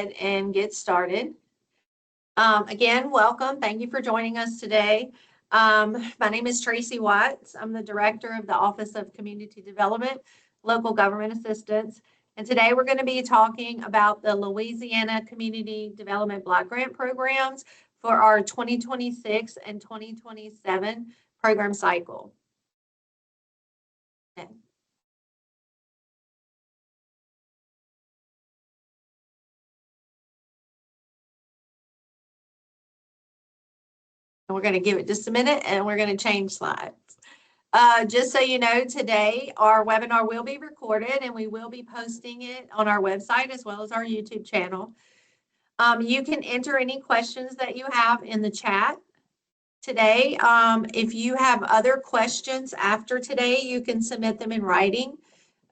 And get started. Again, welcome. Thank you for joining us today. My name is Tracy Watts. I'm the Director of the Office of Community Development, Local Government Assistance. And today we're going to be talking about the Louisiana Community Development Block Grant programs for our 2026 and 2027 program cycle. Okay. We're going to give it just a minute and we're going to change slides. Just so you know, today our webinar will be recorded and we will be posting it on our website as well as our YouTube channel. You can enter any questions that you have in the chat today. If you have other questions after today, you can submit them in writing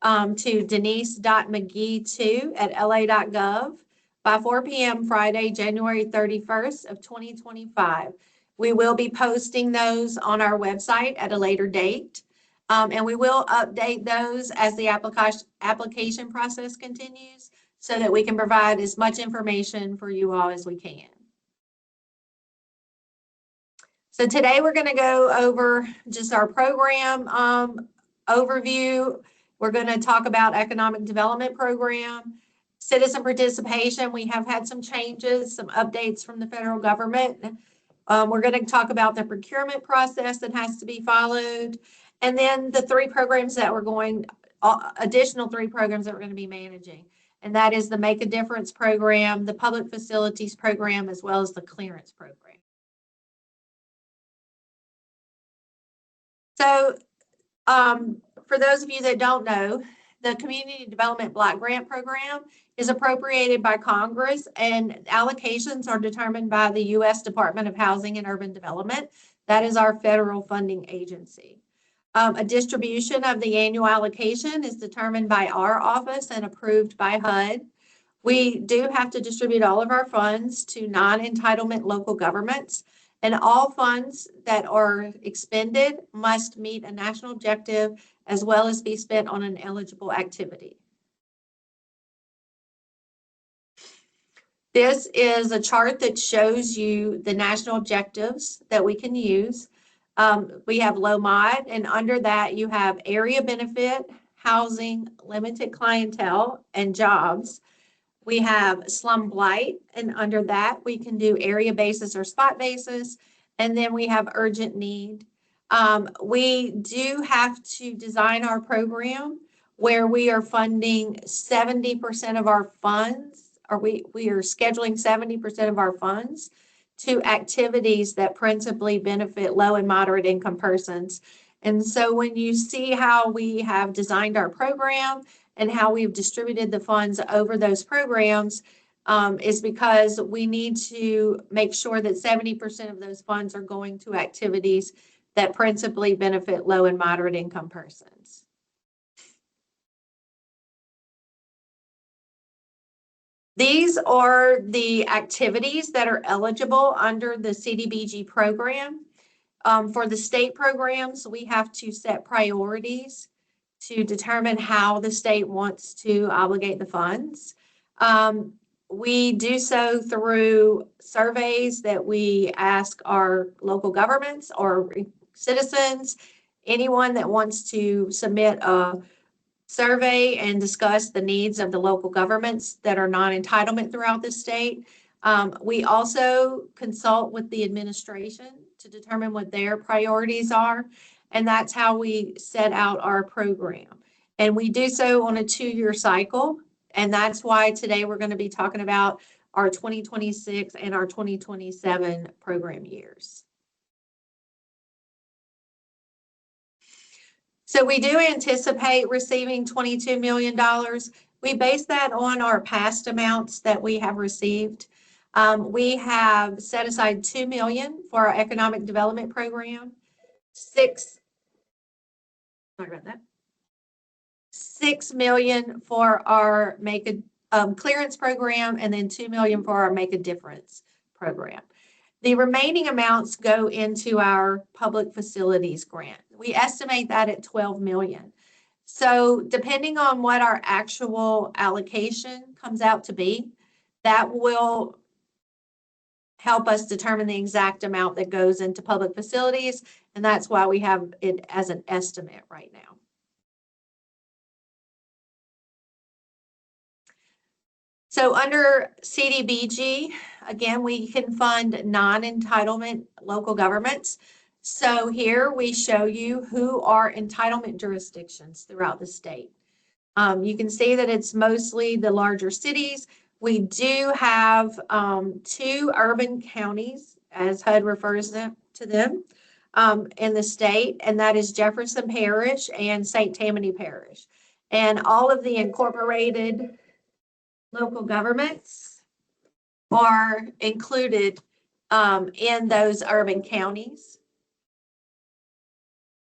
to denise.mcgee2@la.gov by 4 p.m. Friday, January 31st of 2025. We will be posting those on our website at a later date, and we will update those as the application process continues so that we can provide as much information for you all as we can. So today we're going to go over just our program overview. We're going to talk about economic development program, citizen participation. We have had some changes, some updates from the federal government. We're going to talk about the procurement process that has to be followed. And then the additional three programs that we're going to be managing. And that is the Make a Difference program, the Public Facilities program, as well as the Clearance program. So for those of you that don't know, the Community Development Block Grant Program is appropriated by Congress, and allocations are determined by the U.S. Department of Housing and Urban Development. That is our federal funding agency. A distribution of the annual allocation is determined by our office and approved by HUD. We do have to distribute all of our funds to non-entitlement local governments, and all funds that are expended must meet a national objective as well as be spent on an eligible activity. This is a chart that shows you the national objectives that we can use. We have low mod, and under that you have area benefit, housing, limited clientele, and jobs. We have slum blight, and under that we can do area basis or spot basis, and then we have urgent need. We do have to design our program where we are funding 70% of our funds, or we are scheduling 70% of our funds to activities that principally benefit low and moderate income persons. And so when you see how we have designed our program and how we've distributed the funds over those programs, is because we need to make sure that 70% of those funds are going to activities that principally benefit low and moderate income persons. These are the activities that are eligible under the CDBG program. For the state programs, we have to set priorities to determine how the state wants to obligate the funds. We do so through surveys that we ask our local governments or citizens, anyone that wants to submit a survey and discuss the needs of the local governments that are non-entitlement throughout the state. We also consult with the administration to determine what their priorities are, and that's how we set out our program. And we do so on a 2-year cycle, and that's why today we're going to be talking about our 2026 and our 2027 program years. So we do anticipate receiving $22 million. We base that on our past amounts that we have received. We have set aside $2 million for our economic development program, $6 million for our clearance program, and then $2 million for our Make a Difference program. The remaining amounts go into our public facilities grant. We estimate that at $12 million. So depending on what our actual allocation comes out to be, That will help us determine the exact amount that goes into public facilities, and that's why we have it as an estimate right now. So under CDBG, again, we can fund non-entitlement local governments. So here we show you who are entitlement jurisdictions throughout the state. You can see that it's mostly the larger cities. We do have 2 urban counties, as HUD refers to them, in the state, and that is Jefferson Parish and St. Tammany Parish. And all of the incorporated local governments are included in those urban counties.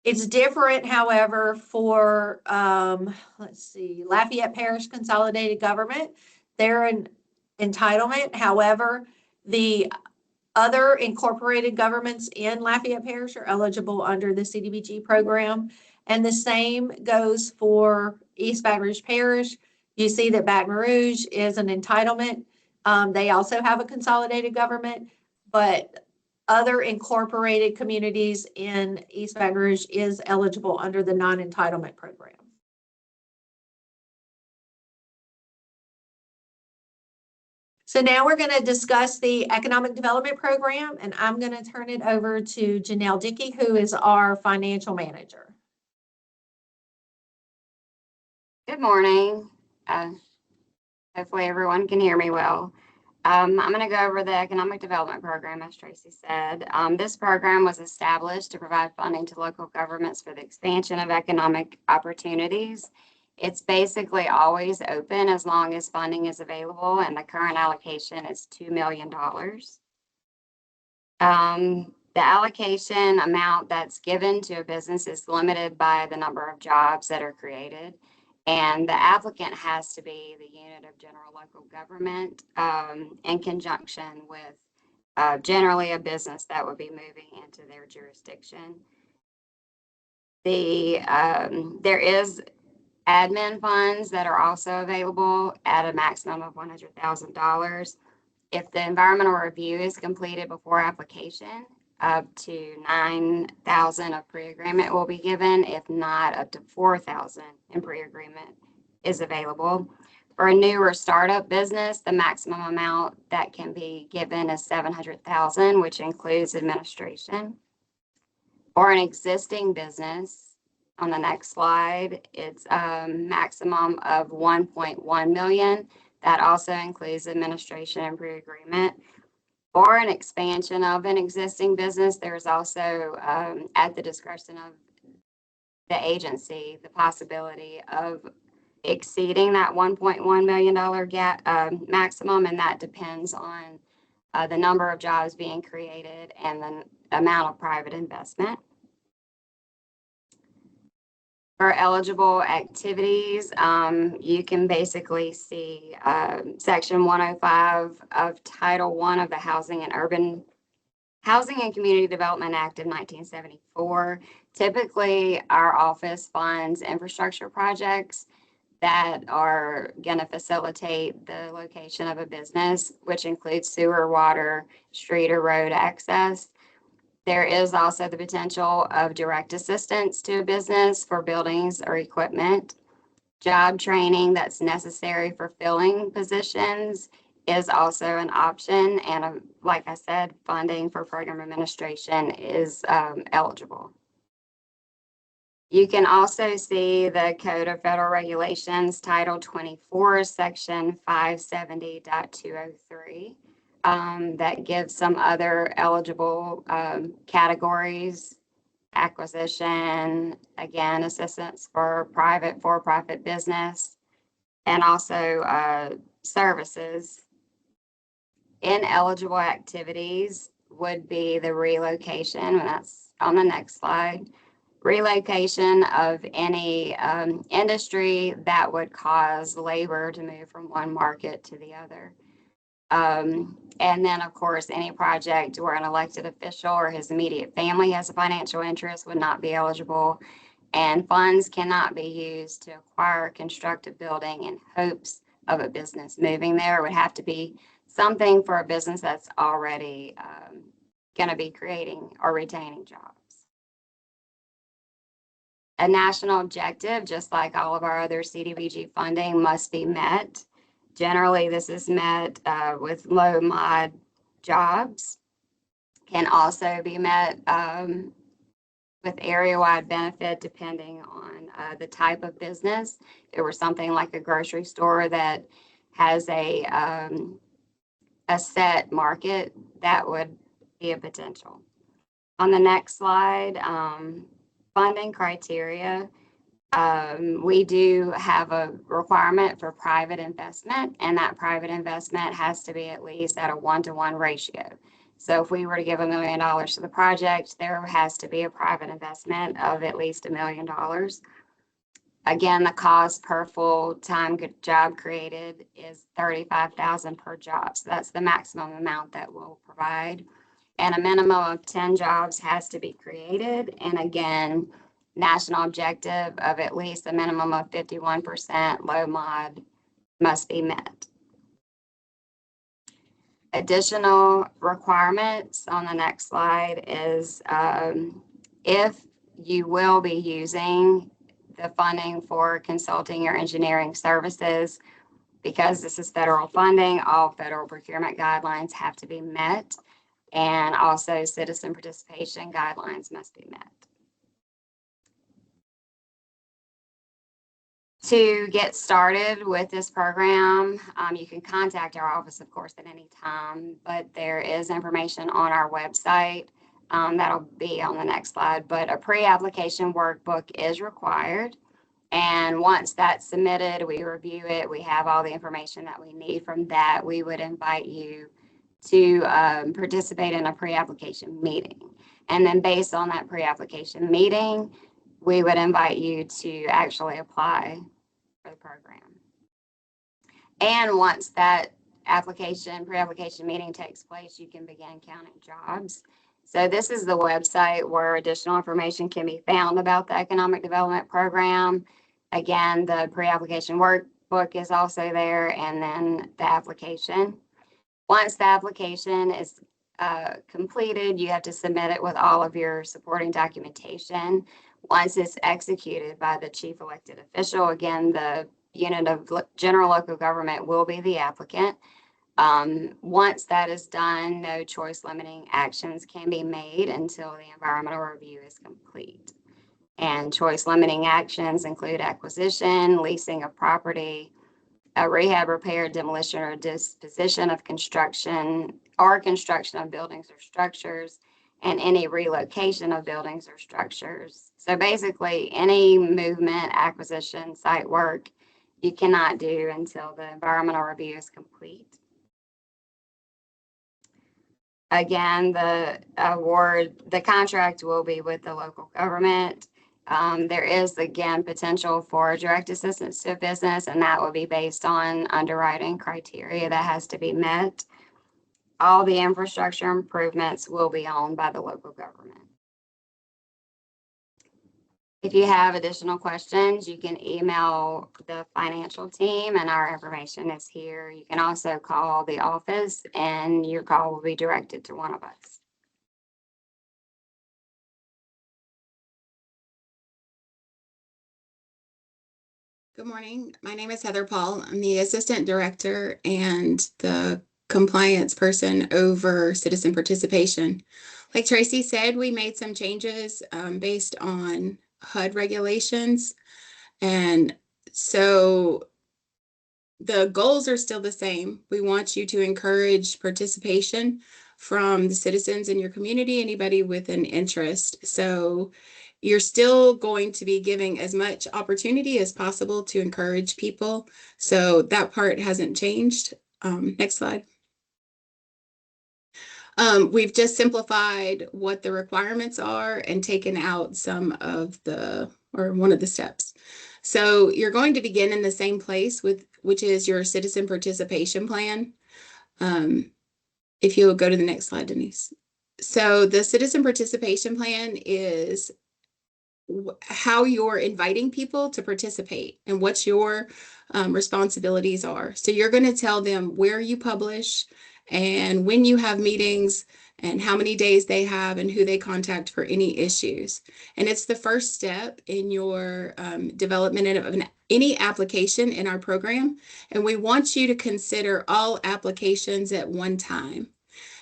It's different, however, for, let's see, Lafayette Parish Consolidated Government. They're an entitlement. However, the other incorporated governments in Lafayette Parish are eligible under the CDBG program. And the same goes for East Baton Rouge Parish. You see that Baton Rouge is an entitlement. They also have a consolidated government, but other incorporated communities in East Baton Rouge is eligible under the non-entitlement program. So now we're going to discuss the economic development program, and I'm going to turn it over to Janelle Dickey, who is our financial manager. Good morning. Hopefully everyone can hear me well. I'm going to go over the economic development program, as Tracy said. This program was established to provide funding to local governments for the expansion of economic opportunities. It's basically always open as long as funding is available, and the current allocation is $2 million. The allocation amount that's given to a business is limited by the number of jobs that are created, and the applicant has to be the unit of general local government in conjunction with generally a business that would be moving into their jurisdiction. There is admin funds that are also available at a maximum of $100,000. If the environmental review is completed before application, up to $9,000 of pre-agreement will be given. If not, up to $4,000 in pre-agreement is available. For a new or startup business, the maximum amount that can be given is $700,000, which includes administration. For an existing business, on the next slide, it's a maximum of $1.1 million. That also includes administration and pre-agreement. For an expansion of an existing business, there's also, at the discretion of the agency, the possibility of exceeding that $1.1 million maximum, and that depends on the number of jobs being created and the amount of private investment. For eligible activities, you can basically see Section 105 of Title I of the Housing and Community Development Act of 1974. Typically, our office funds infrastructure projects that are going to facilitate the location of a business, which includes sewer, water, street, or road access. There is also the potential of direct assistance to a business for buildings or equipment. Job training that's necessary for filling positions is also an option. And like I said, funding for program administration is eligible. You can also see the Code of Federal Regulations, Title 24, Section 570.203. That gives some other eligible categories: acquisition, again, assistance for private for-profit business, and also services. Ineligible activities would be the relocation, and that's on the next slide. Relocation of any industry that would cause labor to move from one market to the other. And then, of course, any project where an elected official or his immediate family has a financial interest would not be eligible, and funds cannot be used to acquire or construct a building in hopes of a business moving there. It would have to be something for a business that's already going to be creating or retaining jobs. A national objective, just like all of our other CDBG funding, must be met. Generally, this is met with low mod jobs. Can also be met with area-wide benefit depending on the type of business. If it were something like a grocery store that has a set market, that would be a potential. On the next slide, funding criteria. We do have a requirement for private investment, and that private investment has to be at least at a 1-to-1 ratio. So if we were to give $1 million to the project, there has to be a private investment of at least $1 million. Again, the cost per full-time job created is $35,000 per job. So that's the maximum amount that we'll provide. And a minimum of 10 jobs has to be created. And again, national objective of at least a minimum of 51% low mod must be met. Additional requirements on the next slide is if you will be using the funding for consulting or engineering services, because this is federal funding, all federal procurement guidelines have to be met, and also citizen participation guidelines must be met. To get started with this program, you can contact our office, of course, at any time, but there is information on our website. That'll be on the next slide, but a pre-application workbook is required. And once that's submitted, we review it, we have all the information that we need from that. We would invite you to participate in a pre-application meeting. And then based on that pre-application meeting, we would invite you to actually apply for the program. And once that pre-application meeting takes place, you can begin counting jobs. So this is the website where additional information can be found about the Economic Development Program. Again, the pre-application workbook is also there, and then the application. Once the application is completed, you have to submit it with all of your supporting documentation. Once it's executed by the chief elected official, again, the unit of general local government will be the applicant. Once that is done, no choice limiting actions can be made until the environmental review is complete. And choice limiting actions include acquisition, leasing of property, rehab, repair, demolition, or disposition of construction of buildings or structures, and any relocation of buildings or structures. So basically, any movement, acquisition, site work, you cannot do until the environmental review is complete. Again, the contract will be with the local government. There is, again, potential for direct assistance to a business, and that will be based on underwriting criteria that has to be met. All the infrastructure improvements will be owned by the local government. If you have additional questions, you can email the financial team, and our information is here. You can also call the office, and your call will be directed to one of us. Good morning. My name is Heather Paul. I'm the Assistant Director and the compliance person over citizen participation. Like Tracy said, we made some changes based on HUD regulations. And so the goals are still the same. We want you to encourage participation from the citizens in your community, anybody with an interest. So you're still going to be giving as much opportunity as possible to encourage people. So that part hasn't changed. Next slide. We've just simplified what the requirements are and taken out some of one of the steps. So you're going to begin in the same place which is your citizen participation plan. If you'll go to the next slide, Denise. So the citizen participation plan is how you're inviting people to participate and what your responsibilities are. So you're going to tell them where you publish and when you have meetings and how many days they have and who they contact for any issues. And it's the first step in your development of any application in our program. And we want you to consider all applications at one time.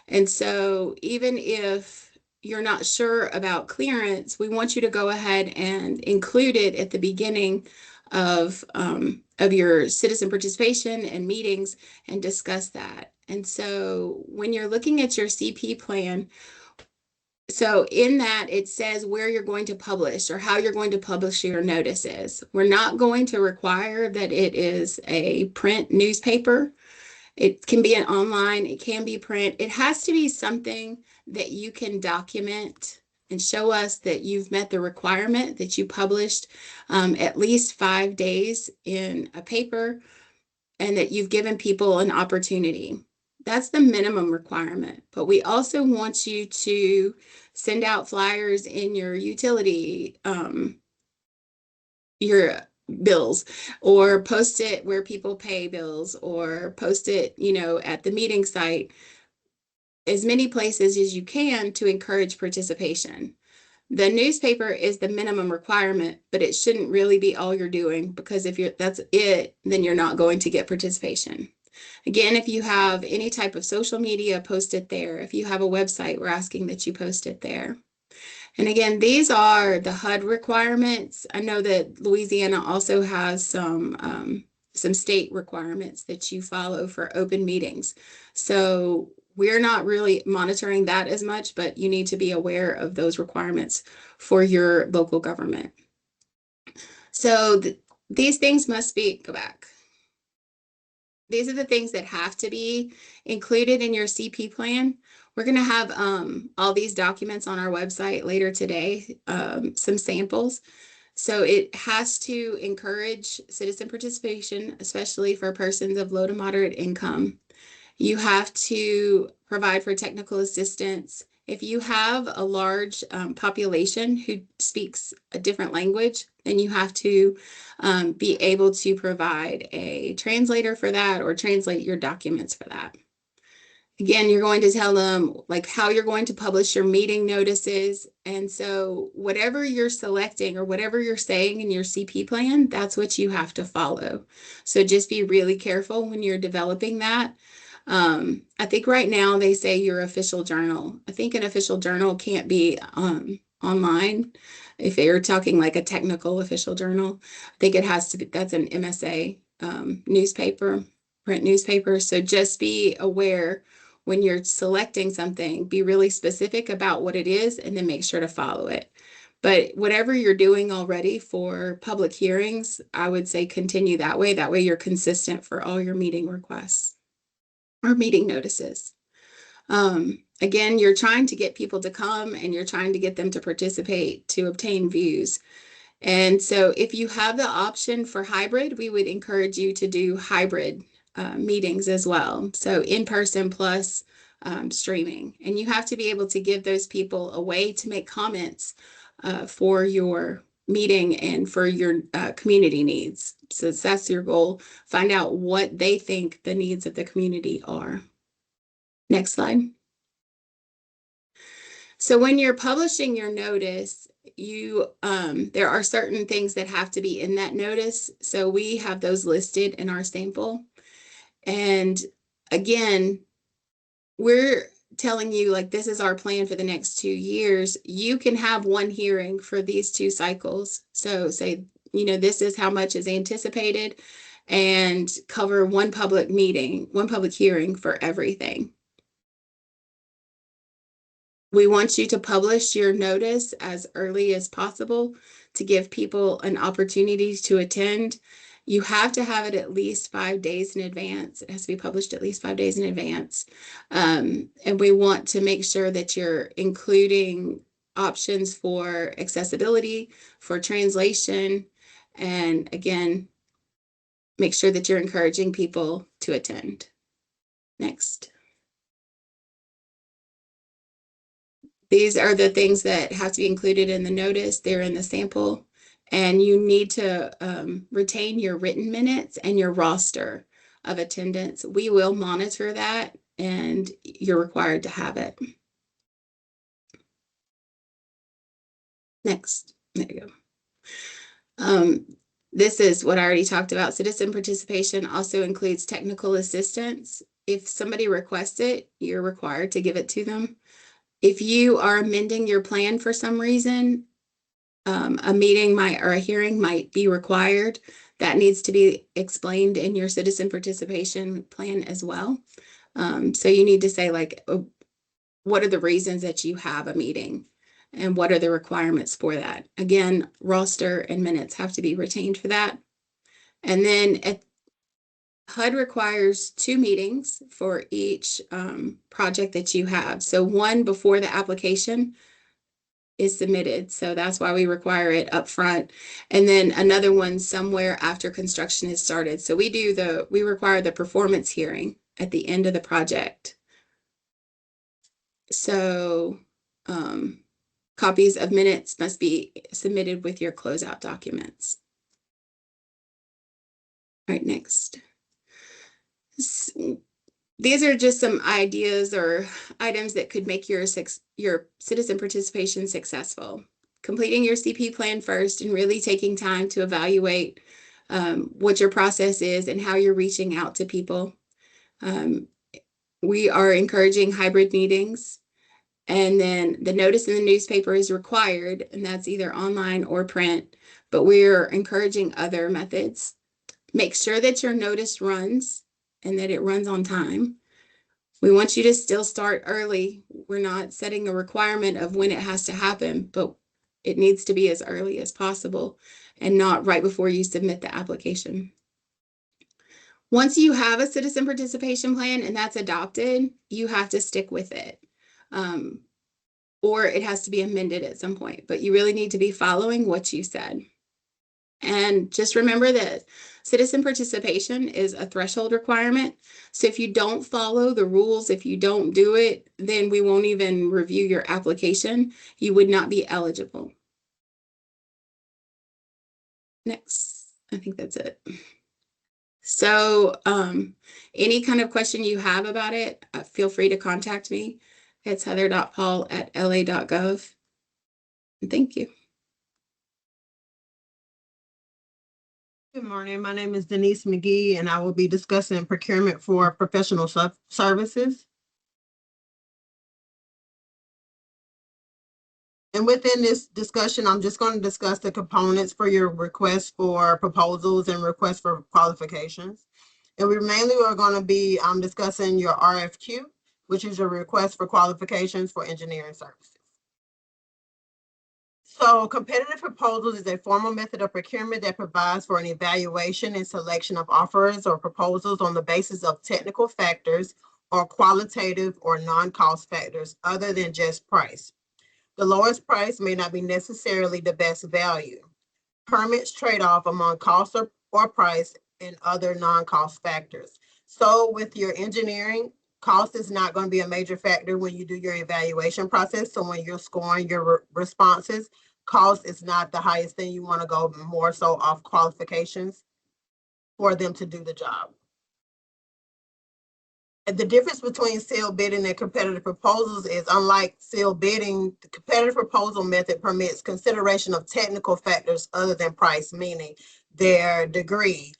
And so even if you're not sure about clearance, we want you to go ahead and include it at the beginning of your citizen participation and meetings and discuss that. And so when you're looking at your CP plan, so in that it says where you're going to publish or how you're going to publish your notices. We're not going to require that it is a print newspaper. It can be an online, it can be print. It has to be something that you can document and show us that you've met the requirement that you published at least 5 days in a paper and that you've given people an opportunity. That's the minimum requirement. But we also want you to send out flyers in your utility, your bills, or post it where people pay bills, or post it, at the meeting site, as many places as you can to encourage participation. The newspaper is the minimum requirement, but it shouldn't really be all you're doing, because if that's it, then you're not going to get participation. Again, if you have any type of social media, post it there. If you have a website, we're asking that you post it there. And again, these are the HUD requirements. I know that Louisiana also has some state requirements that you follow for open meetings. So we're not really monitoring that as much, but you need to be aware of those requirements for your local government. So these things must be, go back. These are the things that have to be included in your CP plan. We're going to have all these documents on our website later today, some samples. So it has to encourage citizen participation, especially for persons of low to moderate income. You have to provide for technical assistance. If you have a large population who speaks a different language, then you have to be able to provide a translator for that or translate your documents for that. Again, you're going to tell them like how you're going to publish your meeting notices. And so whatever you're selecting or whatever you're saying in your CP plan, that's what you have to follow. So just be really careful when you're developing that. I think right now they say your official journal. I think an official journal can't be online. If you're talking like a technical official journal, I think it has to be, that's an MSA newspaper, print newspaper. So just be aware when you're selecting something, be really specific about what it is and then make sure to follow it. But whatever you're doing already for public hearings, I would say continue that way. That way you're consistent for all your meeting requests or meeting notices. Again, you're trying to get people to come and you're trying to get them to participate to obtain views. And so if you have the option for hybrid, we would encourage you to do hybrid meetings as well. So in person plus streaming. And you have to be able to give those people a way to make comments for your meeting and for your community needs. So that's your goal. Find out what they think the needs of the community are. Next slide. So when you're publishing your notice, there are certain things that have to be in that notice. So we have those listed in our sample. And again, we're telling you like this is our plan for the next 2 years. You can have one hearing for these 2 cycles. So say, this is how much is anticipated, and cover one public meeting, one public hearing for everything. We want you to publish your notice as early as possible to give people an opportunity to attend. You have to have it at least 5 days in advance. It has to be published at least 5 days in advance. And we want to make sure that you're including options for accessibility, for translation, and again, make sure that you're encouraging people to attend. Next. These are the things that have to be included in the notice. They're in the sample. And you need to retain your written minutes and your roster of attendance. We will monitor that, and you're required to have it. Next. There you go. This is what I already talked about. Citizen participation also includes technical assistance. If somebody requests it, you're required to give it to them. If you are amending your plan for some reason, a meeting or a hearing might be required. That needs to be explained in your citizen participation plan as well. So you need to say, like, what are the reasons that you have a meeting and what are the requirements for that? Again, roster and minutes have to be retained for that. And then HUD requires 2 meetings for each project that you have. So one before the application is submitted. So that's why we require it up front. And then another one somewhere after construction is started. So we require the performance hearing at the end of the project. So copies of minutes must be submitted with your closeout documents. All right, next. These are just some ideas or items that could make your citizen participation successful. Completing your CP plan first and really taking time to evaluate what your process is and how you're reaching out to people. We are encouraging hybrid meetings, and then the notice in the newspaper is required, and that's either online or print, but we're encouraging other methods. Make sure that your notice runs and that it runs on time. We want you to still start early. We're not setting a requirement of when it has to happen, but it needs to be as early as possible and not right before you submit the application. Once you have a citizen participation plan and that's adopted, you have to stick with it. Or it has to be amended at some point, but you really need to be following what you said. And just remember that citizen participation is a threshold requirement. So if you don't follow the rules, if you don't do it, then we won't even review your application. You would not be eligible. Next, I think that's it. So any kind of question you have about it, feel free to contact me. It's heather.paul@la.gov. And thank you. Good morning. My name is Denise McGee, and I will be discussing procurement for professional services. And within this discussion, I'm just going to discuss the components for your request for proposals and request for qualifications. And we mainly are going to be discussing your RFQ, which is your request for qualifications for engineering services. So competitive proposals is a formal method of procurement that provides for an evaluation and selection of offers or proposals on the basis of technical factors or qualitative or non-cost factors other than just price. The lowest price may not be necessarily the best value. Permits trade-off among cost or price and other non-cost factors. So with your engineering, cost is not going to be a major factor when you do your evaluation process. So when you're scoring your responses, cost is not the highest thing. You want to go more so off qualifications for them to do the job. And the difference between sealed bidding and competitive proposals is, unlike sealed bidding, the competitive proposal method permits consideration of technical factors other than price, meaning their degree,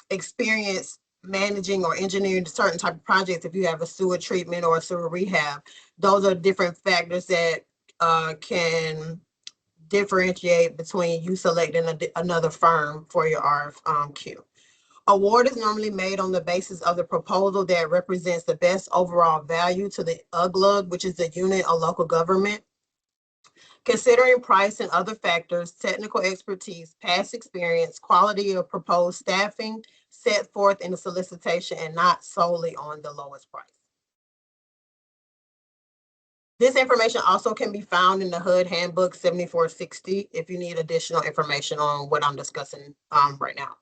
experience managing or engineering certain type of projects. If you have a sewer treatment or a sewer rehab, those are different factors that can differentiate between you selecting another firm for your RFQ. Award is normally made on the basis of the proposal that represents the best overall value to the UGLUG, which is the unit of local government. Considering price and other factors, technical expertise, past experience, quality of proposed staffing set forth in the solicitation and not solely on the lowest price. This information also can be found in the HUD Handbook 7460 if you need additional information on what I'm discussing right now.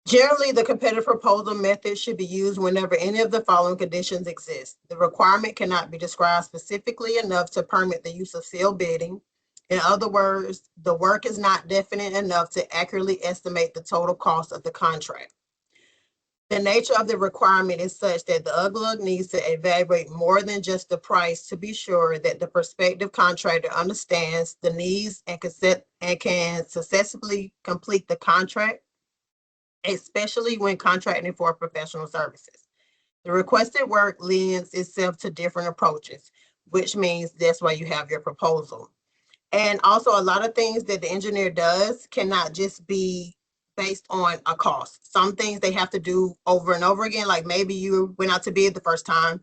Generally, the competitive proposal method should be used whenever any of the following conditions exist. The requirement cannot be described specifically enough to permit the use of sealed bidding. In other words, the work is not definite enough to accurately estimate the total cost of the contract. The nature of the requirement is such that the UGLUG needs to evaluate more than just the price to be sure that the prospective contractor understands the needs and can successfully complete the contract, especially when contracting for professional services. The requested work lends itself to different approaches, which means that's why you have your proposal. And also, a lot of things that the engineer does cannot just be based on a cost. Some things they have to do over and over again, like maybe you went out to bid the first time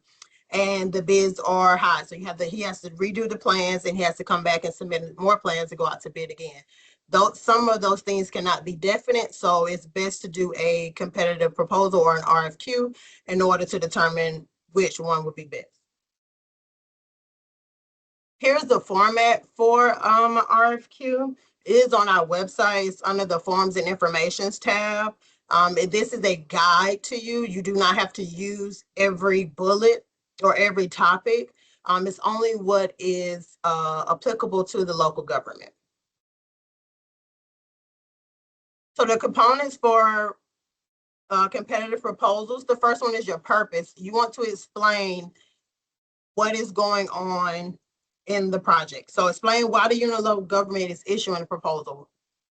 and the bids are high. So he has to redo the plans and he has to come back and submit more plans to go out to bid again. Though some of those things cannot be definite, so it's best to do a competitive proposal or an RFQ in order to determine which one would be best. Here's the format for RFQ. It is on our website. It's under the Forms and Informations tab. This is a guide to you. You do not have to use every bullet or every topic. It's only what is applicable to the local government. So the components for competitive proposals, the first one is your purpose. You want to explain what is going on in the project. So explain why the unit local government is issuing a proposal.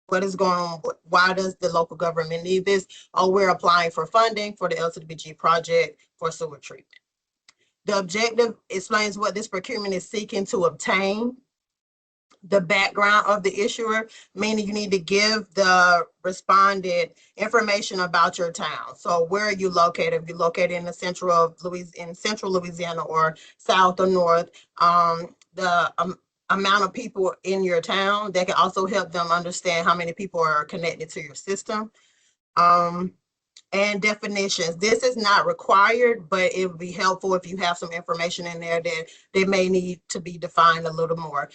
What is going on? Why does the local government need this? Oh, we're applying for funding for the LCDBG project for sewer treatment. The objective explains what this procurement is seeking to obtain. The background of the issuer, meaning you need to give the respondent information about your town. So where are you located? If you're located in the central Louisiana or south or north, the amount of people in your town, that can also help them understand how many people are connected to your system. And definitions. This is not required, but it would be helpful if you have some information in there that they may need to be defined a little more.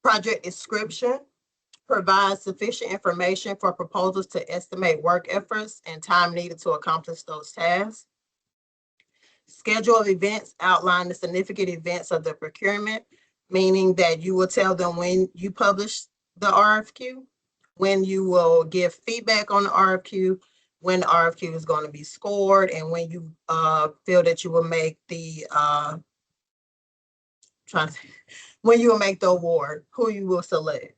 Project description provides sufficient information for proposals to estimate work efforts and time needed to accomplish those tasks. Schedule of events outline the significant events of the procurement, meaning that you will tell them when you publish the RFQ, when you will give feedback on the RFQ, when the RFQ is going to be scored, and when you feel that you will make the when you will make the award, who you will select.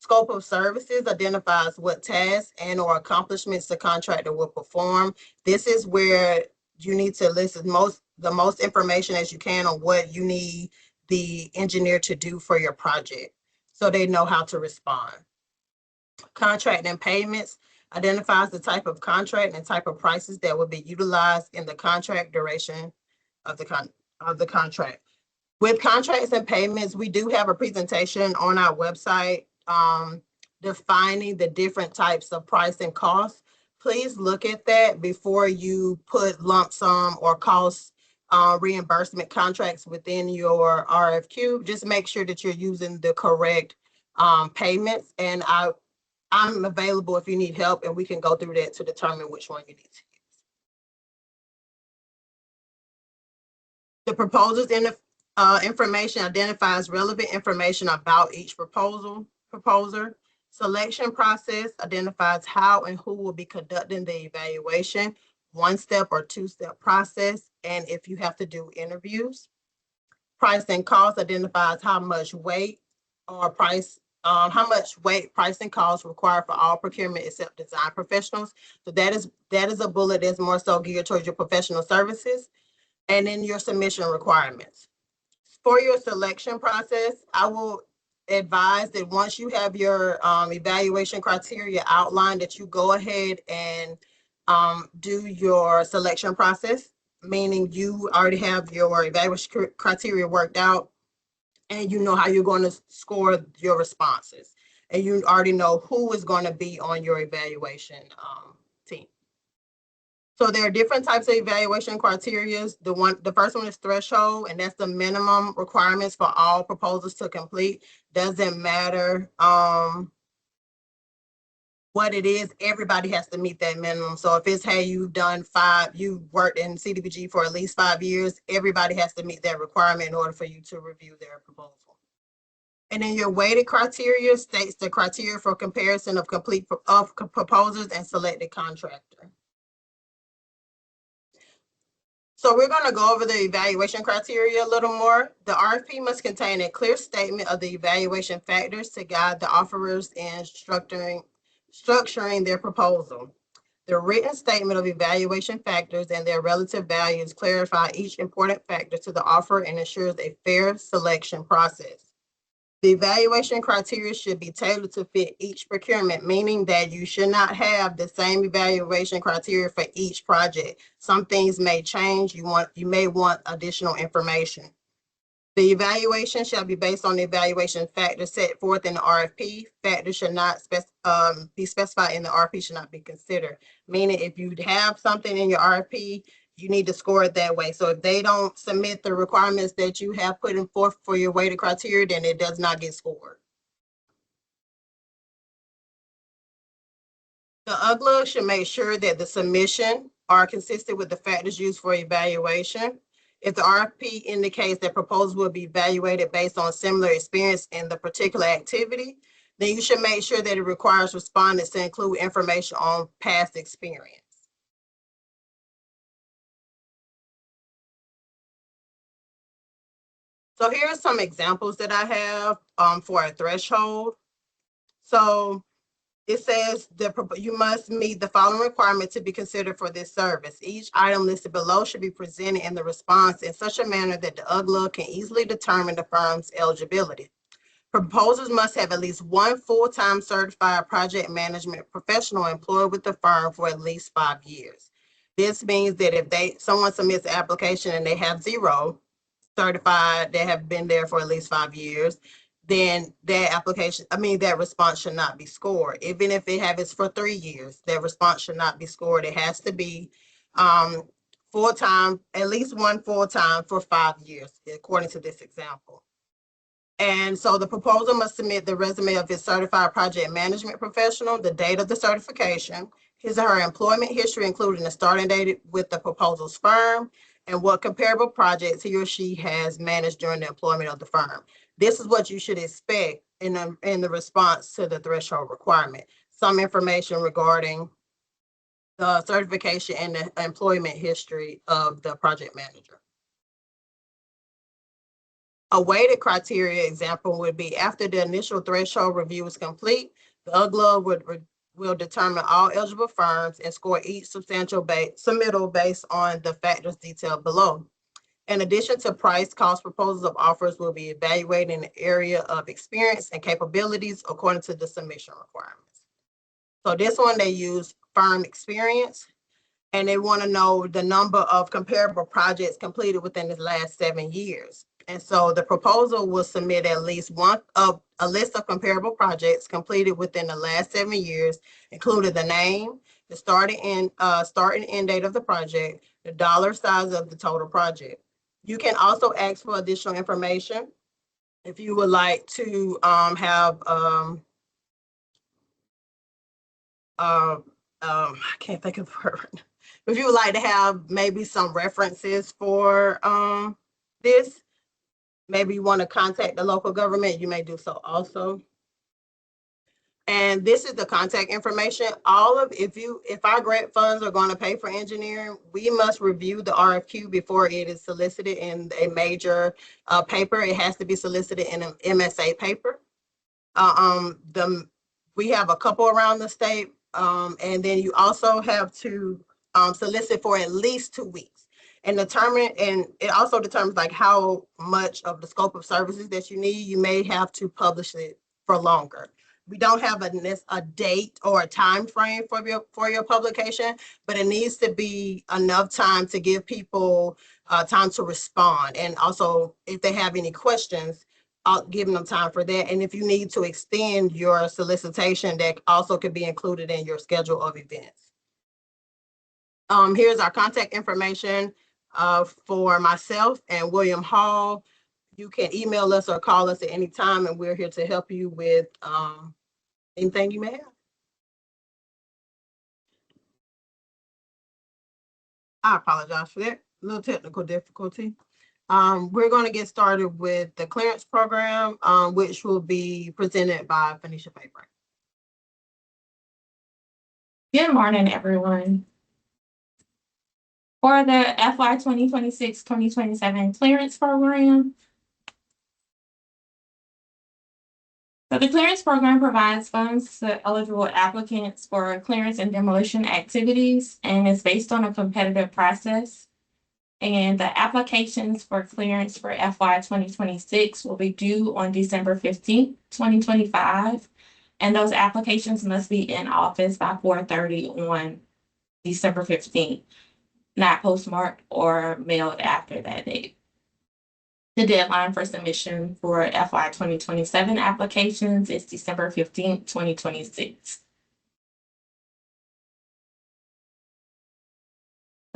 Scope of services identifies what tasks and or accomplishments the contractor will perform. This is where you need to list the most information as you can on what you need the engineer to do for your project, so they know how to respond. Contract and payments identifies the type of contract and type of prices that will be utilized in the contract duration of the contract. With contracts and payments, we do have a presentation on our website defining the different types of price and costs. Please look at that before you put lump sum or cost reimbursement contracts within your RFQ. Just make sure that you're using the correct payments. And I'm available if you need help, and we can go through that to determine which one you need to use. The proposals in the information identifies relevant information about each proposer. Selection process identifies how and who will be conducting the evaluation, one-step or two-step process, and if you have to do interviews. Price and cost identifies how much weight, price and cost required for all procurement except design professionals. So that is a bullet that's more so geared towards your professional services. And then your submission requirements. For your selection process, I will advise that once you have your evaluation criteria outlined, that you go ahead and do your selection process, meaning you already have your evaluation criteria worked out and you know how you're going to score your responses. And you already know who is going to be on your evaluation team. So there are different types of evaluation criteria. The first one is threshold, and that's the minimum requirements for all proposals to complete. Doesn't matter what what it is, everybody has to meet that minimum. So if it's, hey, you've worked in CDBG for at least 5 years, everybody has to meet that requirement in order for you to review their proposal. And then your weighted criteria states the criteria for comparison of proposers and selected contractor. So we're going to go over the evaluation criteria a little more. The RFP must contain a clear statement of the evaluation factors to guide the offerors in structuring their proposal. The written statement of evaluation factors and their relative values clarify each important factor to the offer and ensures a fair selection process. The evaluation criteria should be tailored to fit each procurement, meaning that you should not have the same evaluation criteria for each project. Some things may change. You may want additional information. The evaluation shall be based on the evaluation factors set forth in the RFP. Factors should not be specified in the RFP, should not be considered. Meaning if you have something in your RFP, you need to score it that way. So if they don't submit the requirements that you have put in forth for your weighted criteria, then it does not get scored. The UGLA should make sure that the submission are consistent with the factors used for evaluation. If the RFP indicates that proposals will be evaluated based on similar experience in the particular activity, then you should make sure that it requires respondents to include information on past experience. So here are some examples that I have for a threshold. So it says you must meet the following requirement to be considered for this service. Each item listed below should be presented in the response in such a manner that the UGLA can easily determine the firm's eligibility. Proposals must have at least one full-time certified project management professional employed with the firm for at least 5 years. This means that if someone submits an application and they have 0 certified, they have been there for at least 5 years, then that response should not be scored. Even if they have it for 3 years, that response should not be scored. It has to be full-time, at least one full-time for 5 years, according to this example. And so the proposer must submit the resume of his certified project management professional, the date of the certification, his or her employment history, including the starting date with the proposal's firm, and what comparable projects he or she has managed during the employment of the firm. This is what you should expect in the response to the threshold requirement. Some information regarding the certification and the employment history of the project manager. A weighted criteria example would be after the initial threshold review is complete, the UGLA will determine all eligible firms and score each substantial submittal based on the factors detailed below. In addition to price, cost proposals of offers will be evaluated in the area of experience and capabilities according to the submission requirements. So this one, they use firm experience, and they want to know the number of comparable projects completed within the last 7 years. And so the proposal will submit at least a list of comparable projects completed within the last 7 years, including the name, the start and end date of the project, the dollar size of the total project. You can also ask for additional information if you would like to have I can't think of the word. If you would like to have maybe some references for this, maybe you want to contact the local government, you may do so also. And this is the contact information. If our grant funds are going to pay for engineering, we must review the RFQ before it is solicited in a major paper. It has to be solicited in an MSA paper. We have a couple around the state, and then you also have to solicit for at least 2 weeks. And it also determines like how much of the scope of services that you need. You may have to publish it for longer. We don't have a date or a time frame for your publication, but it needs to be enough time to give people time to respond. And also, if they have any questions, I'll give them time for that. And if you need to extend your solicitation, that also could be included in your schedule of events. Here's our contact information for myself and William Hall. You can email us or call us at any time, and we're here to help you with anything you may have. I apologize for that, little technical difficulty. We're going to get started with the clearance program, which will be presented by Phoenicia Faber. Good morning, everyone. For the FY 2026-2027 clearance program, so the clearance program provides funds to eligible applicants for clearance and demolition activities, and is based on a competitive process. And the applications for clearance for FY 2026 will be due on December 15th, 2025. And those applications must be in office by 4:30 on December 15th, not postmarked or mailed after that date. The deadline for submission for FY 2027 applications is December 15th, 2026.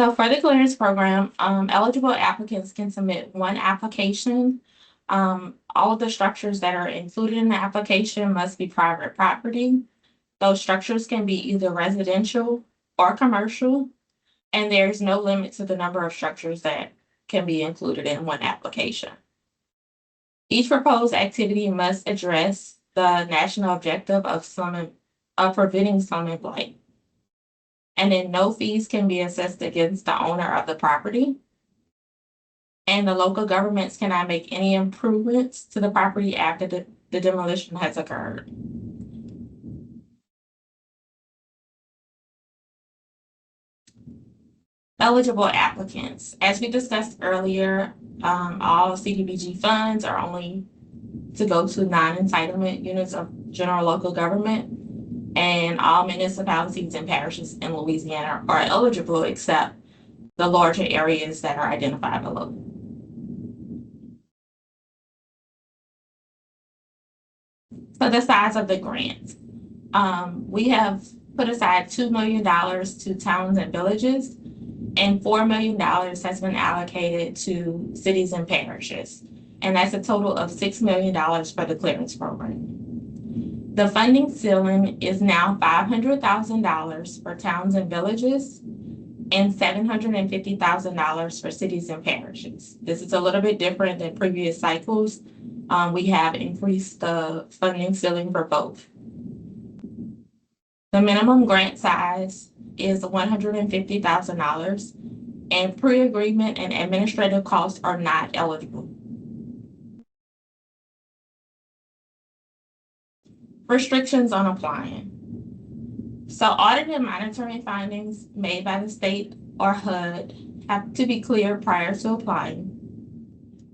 So for the clearance program, eligible applicants can submit one application. All of the structures that are included in the application must be private property. Those structures can be either residential or commercial, and there is no limit to the number of structures that can be included in one application. Each proposed activity must address the national objective of preventing slum and blight. And then no fees can be assessed against the owner of the property. And the local governments cannot make any improvements to the property after the demolition has occurred. Eligible applicants. As we discussed earlier, all CDBG funds are only to go to non-entitlement units of general local government, and all municipalities and parishes in Louisiana are eligible except the larger areas that are identified below. So the size of the grant. We have put aside $2 million to towns and villages, and $4 million has been allocated to cities and parishes. And that's a total of $6 million for the clearance program. The funding ceiling is now $500,000 for towns and villages and $750,000 for cities and parishes. This is a little bit different than previous cycles. We have increased the funding ceiling for both. The minimum grant size is $150,000, and pre-agreement and administrative costs are not eligible. Restrictions on applying. So audit and monitoring findings made by the state or HUD have to be clear prior to applying.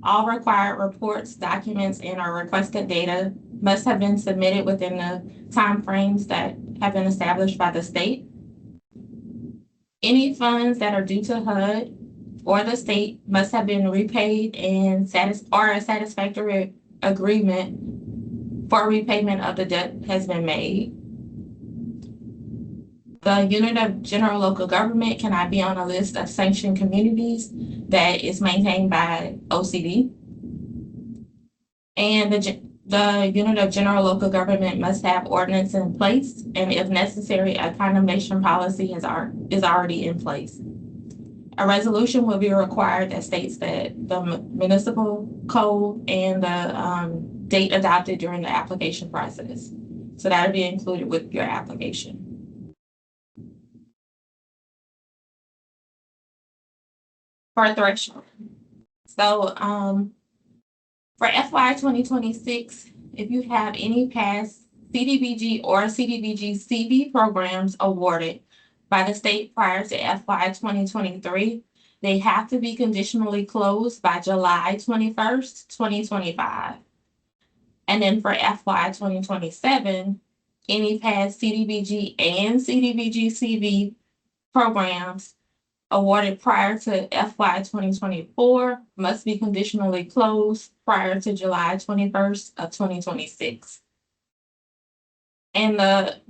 All required reports, documents, and or requested data must have been submitted within the timeframes that have been established by the state. Any funds that are due to HUD or the state must have been repaid and or a satisfactory agreement for repayment of the debt has been made. The unit of general local government cannot be on a list of sanctioned communities that is maintained by OCD. And the unit of general local government must have ordinance in place, and if necessary, a condemnation policy is already in place. A resolution will be required that states that the municipal code and the date adopted during the application process. So that will be included with your application. For threshold. So for FY 2026, if you have any past CDBG or CDBG CB programs awarded by the state prior to FY 2023, they have to be conditionally closed by July 21st, 2025. And then for FY 2027, any past CDBG and CDBG CB programs awarded prior to FY 2024 must be conditionally closed prior to July 21st of 2026. And the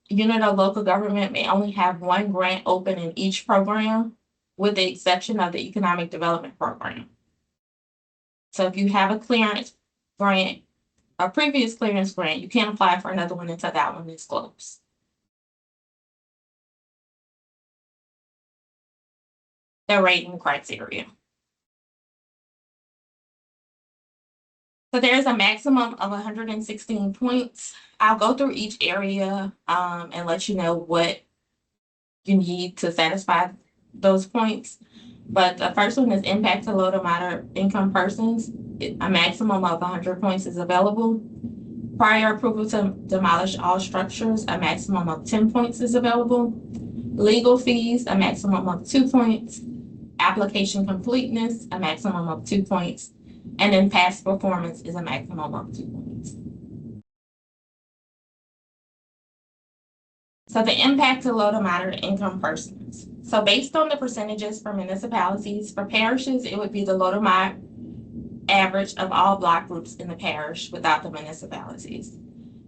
unit of local government may only have one grant open in each program, with the exception of the economic development program. So if you have a clearance grant, a previous clearance grant, you can't apply for another one until that one is closed. the rating criteria. So there's a maximum of 116 points. I'll go through each area and let you know what you need to satisfy those points. But the first one is impact to low to moderate income persons. A maximum of 100 points is available. Prior approval to demolish all structures, a maximum of 10 points is available. Legal fees, a maximum of 2 points. Application completeness, a maximum of 2 points. And then past performance is a maximum of 2 points. So the impact to low to moderate income persons. So based on the percentages for municipalities, for parishes, it would be the low to moderate average of all block groups in the parish without the municipalities.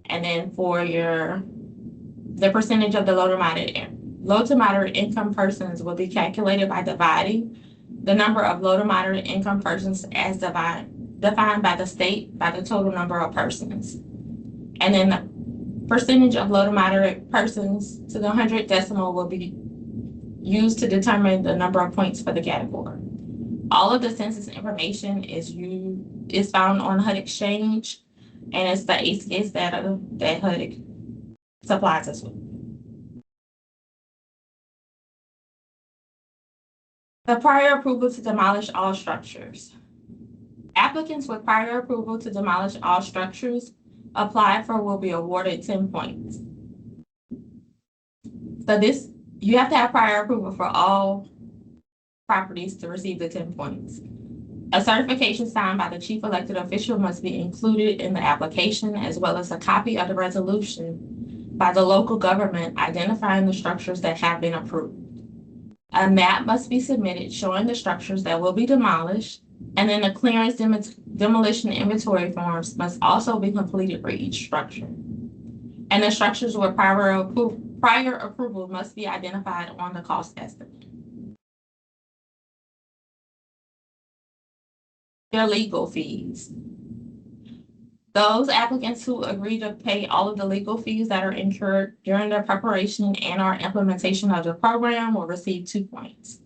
And then for the percentage of the low to moderate income persons will be calculated by dividing the number of low to moderate income persons as defined by the state by the total number of persons. And then the percentage of low to moderate persons to the 100th decimal will be used to determine the number of points for the category. All of the census information is found on HUD Exchange, and it's the ACS data that HUD supplies us with. The prior approval to demolish all structures. Applicants with prior approval to demolish all structures applied for will be awarded 10 points. So you have to have prior approval for all properties to receive the 10 points. A certification signed by the chief elected official must be included in the application, as well as a copy of the resolution by the local government identifying the structures that have been approved. A map must be submitted showing the structures that will be demolished, and then the clearance demolition inventory forms must also be completed for each structure. And the structures with prior approval must be identified on the cost estimate. Their legal fees. Those applicants who agree to pay all of the legal fees that are incurred during the preparation and or implementation of the program will receive 2 points.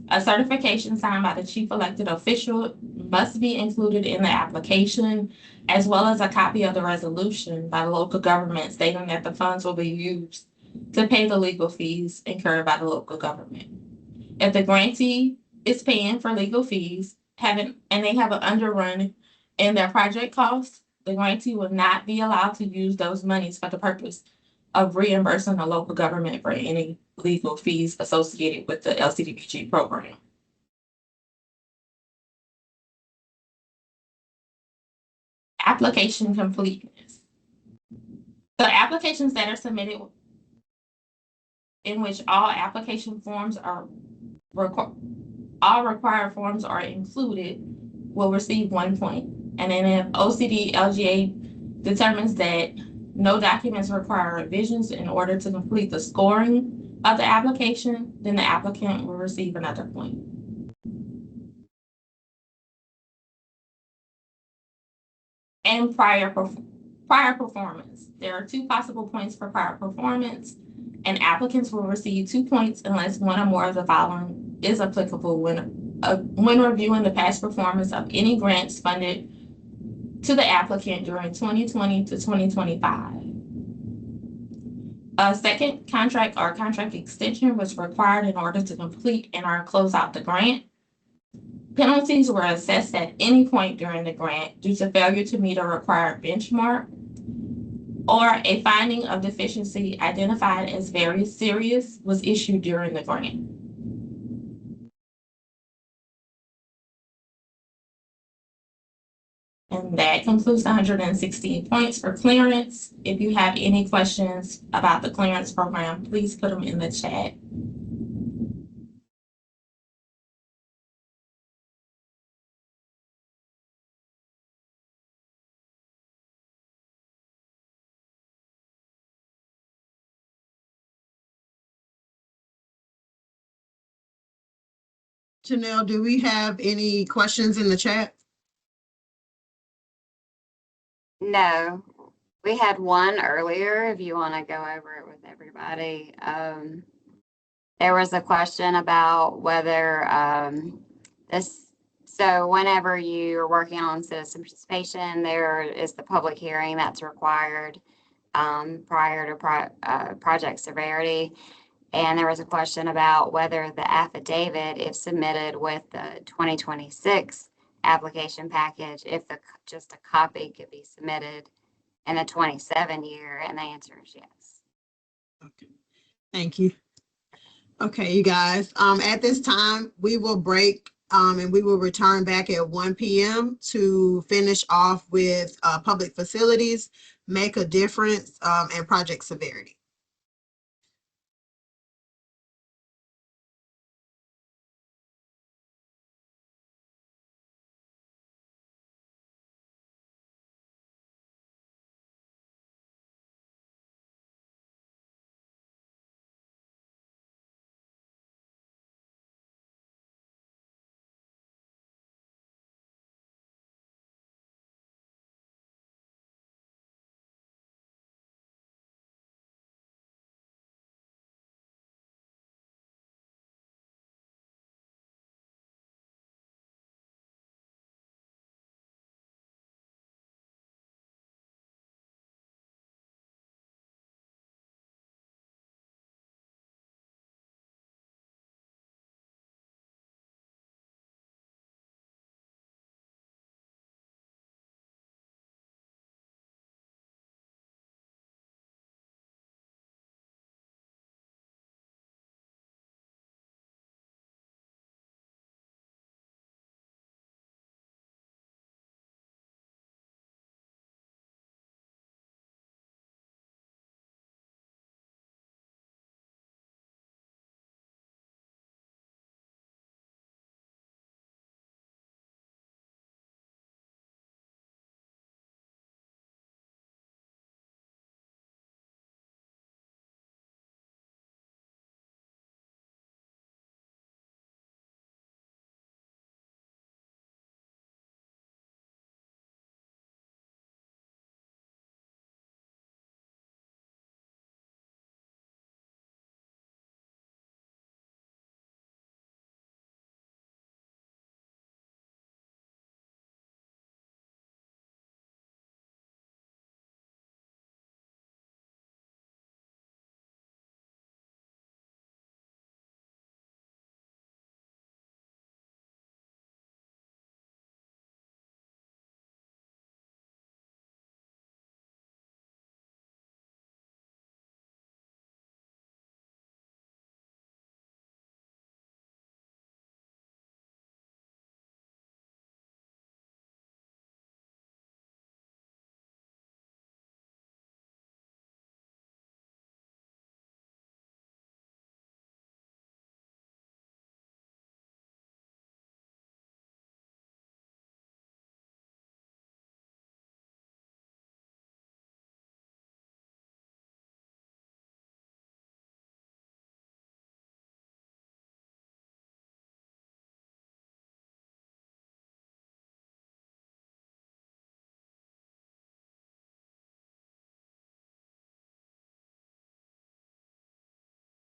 A certification signed by the chief elected official must be included in the application, as well as a copy of the resolution by the local government stating that the funds will be used to pay the legal fees incurred by the local government. If the grantee is paying for legal fees and they have an underrun in their project costs, the grantee will not be allowed to use those monies for the purpose of reimbursing the local government for any legal fees associated with the LCDBG program. Application completeness. The applications that are submitted in which all application forms are all required forms are included will receive 1 point. And then if LCD-LGA determines that no documents require revisions in order to complete the scoring of the application, then the applicant will receive another point. And prior performance. There are 2 possible points for prior performance, and applicants will receive 2 points unless one or more of the following is applicable when reviewing the past performance of any grants funded to the applicant during 2020 to 2025. A second contract or contract extension was required in order to complete and or close out the grant. Penalties were assessed at any point during the grant due to failure to meet a required benchmark, or a finding of deficiency identified as very serious was issued during the grant. And that concludes the 116 points for clearance. If you have any questions about the clearance program, please put them in the chat. Janelle, do we have any questions in the chat? No, we had one earlier, if you want to go over it with everybody. There was a question about whether so whenever you're working on citizen participation, there is the public hearing that's required prior to project severity. And there was a question about whether the affidavit, if submitted with the 2026 application package, if just a copy could be submitted in the 27 year, and the answer is yes. Okay. Thank you. Okay, you guys, at this time, we will break, and we will return back at 1 p.m. to finish off with, public facilities, make a difference, and project severity.